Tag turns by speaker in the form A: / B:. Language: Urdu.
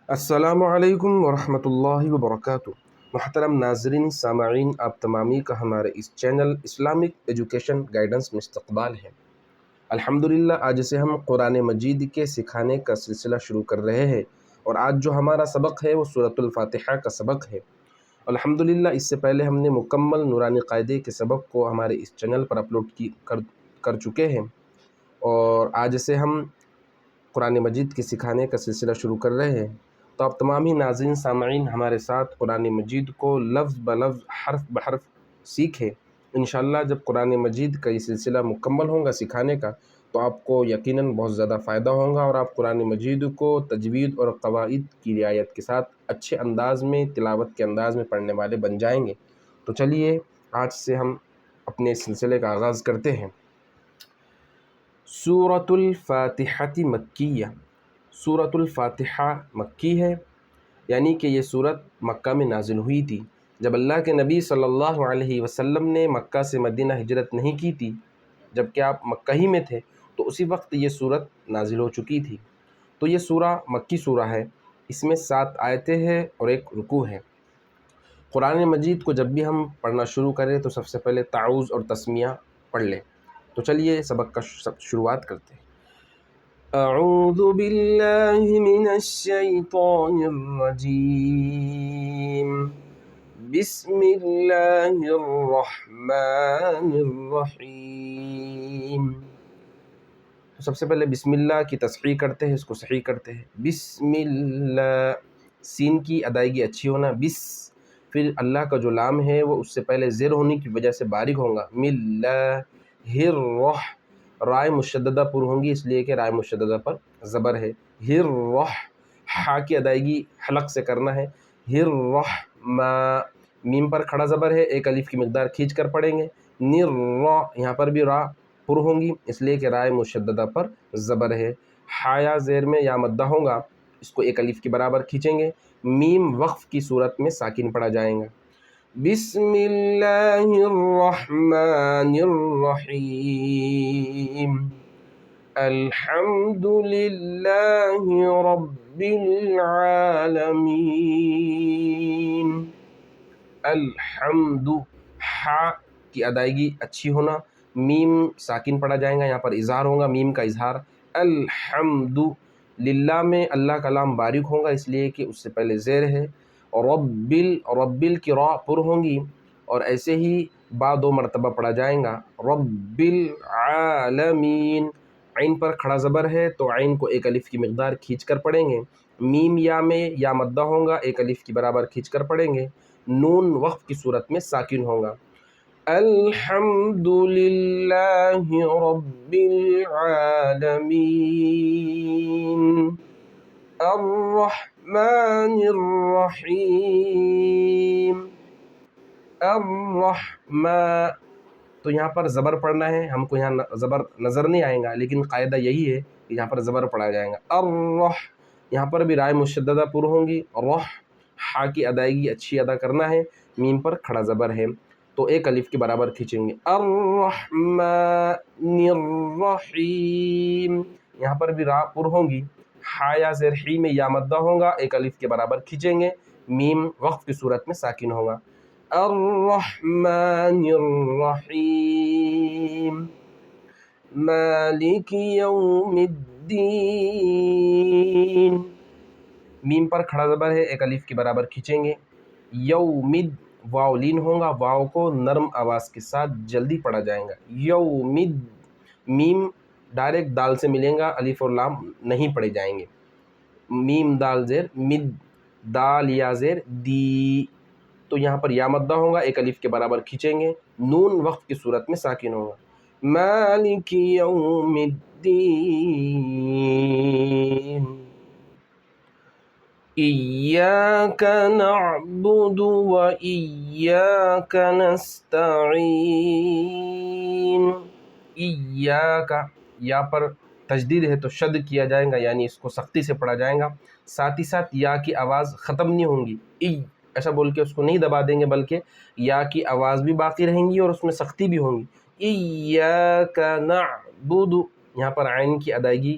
A: السلام علیکم ورحمۃ اللہ وبرکاتہ۔ محترم ناظرین سامعین، آپ تمامی کا ہمارے اس چینل اسلامک ایجوکیشن گائیڈنس میں استقبال ہے۔ الحمدللہ آج سے ہم قرآن مجید کے سکھانے کا سلسلہ شروع کر رہے ہیں، اور آج جو ہمارا سبق ہے وہ سورۃ الفاتحہ کا سبق ہے۔ الحمدللہ اس سے پہلے ہم نے مکمل نورانی قاعدے کے سبق کو ہمارے اس چینل پر اپلوڈ کر چکے ہیں، اور آج سے ہم قرآن مجید کے سکھانے کا سلسلہ شروع کر رہے ہیں۔ تو آپ تمام ہی ناظرین سامعین ہمارے ساتھ قرآن مجید کو لفظ بلفظ حرف بحرف سیکھیں۔ انشاءاللہ جب قرآن مجید کا یہ سلسلہ مکمل ہوگا سکھانے کا، تو آپ کو یقیناً بہت زیادہ فائدہ ہوگا، اور آپ قرآن مجید کو تجوید اور قواعد کی رعایت کے ساتھ اچھے انداز میں، تلاوت کے انداز میں پڑھنے والے بن جائیں گے۔ تو چلیے آج سے ہم اپنے سلسلے کا آغاز کرتے ہیں۔ سورۃ الفاتحہ مکیہ۔ سورۃ الفاتحہ مکی ہے، یعنی کہ یہ سورت مکہ میں نازل ہوئی تھی جب اللہ کے نبی صلی اللہ علیہ وسلم نے مکہ سے مدینہ ہجرت نہیں کی تھی، جب کہ آپ مکہ ہی میں تھے، تو اسی وقت یہ سورت نازل ہو چکی تھی۔ تو یہ سورہ مکی سورہ ہے، اس میں 7 آیتیں ہیں اور 1 رکوع ہے۔ قرآن مجید کو جب بھی ہم پڑھنا شروع کریں تو سب سے پہلے تعوذ اور تسمیہ پڑھ لیں۔ تو چلیے سبق کا شروعات کرتے ہیں۔ اعوذ باللہ من الشیطان الرجیم، بسم اللہ الرحمن الرحیم۔ تو سب سے پہلے بسم اللہ کی تصحیح کرتے ہیں، اس کو صحیح کرتے ہیں۔ بسم اللہ، سین کی ادائیگی اچھی ہونا، بس، پھر اللہ کا جو لام ہے وہ اس سے پہلے زیر ہونے کی وجہ سے باریک ہوگا، ملا، ہر رح، رائے مشددہ پر ہوں گی اس لیے کہ رائے مشددہ پر زبر ہے، ہر رح، ہا کی ادائیگی حلق سے کرنا ہے، ہر رح ما، میم پر کھڑا زبر ہے، 1 الف کی مقدار کھینچ کر پڑھیں گے، نر را، یہاں پر بھی را پر ہوں گی اس لیے کہ رائے مشددہ پر زبر ہے، حایا زیر میں یا مدہ ہوگا، اس کو 1 الف کے برابر کھینچیں گے، میم وقف کی صورت میں ساکن پڑھا جائیں گا۔ بسم اللہ الرحمن الرحیم، الحمد للہ رب العالمین۔ الحمد، ہا کی ادائیگی اچھی ہونا، میم ساکن پڑھا جائے گا، یہاں پر اظہار ہوگا، میم کا اظہار، الحمد للہ میں اللہ کا لام باریک ہوگا اس لیے کہ اس سے پہلے زیر ہے، رب کی را پر ہوں گی، اور ایسے ہی با 2 مرتبہ پڑھا جائے گا، رب العالمین، عین پر کھڑا زبر ہے تو عین کو 1 الف کی مقدار کھینچ کر پڑھیں گے، میم یا میں یا مدہ ہوگا 1 الف کی برابر کھینچ کر پڑھیں گے، نون وقف کی صورت میں ساکن ہوگا۔ الحمد للہ رب العالمین، الرحمن الرحیم، الرحمن، تو یہاں پر زبر پڑھنا ہے، ہم کو یہاں زبر نظر نہیں آئے گا لیکن قاعدہ یہی ہے کہ یہاں پر زبر پڑھا جائے گا، یہاں پر بھی رائے مشددہ پر ہوں گی، رح، ہا کی ادائیگی اچھی ادا کرنا ہے، میم پر کھڑا زبر ہے تو 1 الف کے برابر کھینچیں گے، الرحمن الرحیم، یہاں پر بھی را پر ہوں گی، ہا یا زیر ہی میں یا مدہ ہوگا 1 الف کے برابر کھینچیں گے، میم وقف کی صورت میں ساکن ہوگا، الرحمن الرحیم، مالک یوم الدین، میم پر کھڑا زبر ہے 1 الف کے برابر کھینچیں گے، یومد، واو لین ہوگا، واو کو نرم آواز کے ساتھ جلدی پڑھا جائے گا، یومد، میم ڈائریکٹ دال سے ملیں گا، الف اور لام نہیں پڑھے جائیں گے، میم دال زیر مد، دال یا زیر دی، تو یہاں پر یا مدہ ہوگا 1 الف کے برابر کھینچیں گے، نون وقف کی صورت میں ساکن ہوگا، مالک یوم الدین، ایاک نعبد و ایاک نستعین، ایاک، یا پر تجدید ہے تو شد کیا جائے گا، یعنی اس کو سختی سے پڑھا جائے گا، ساتھ ہی ساتھ یا کی آواز ختم نہیں ہوں گی، ایسا بول کے اس کو نہیں دبا دیں گے بلکہ یا کی آواز بھی باقی رہیں گی اور اس میں سختی بھی ہوں گی، ایاک نعبد، یہاں پر عین کی ادائیگی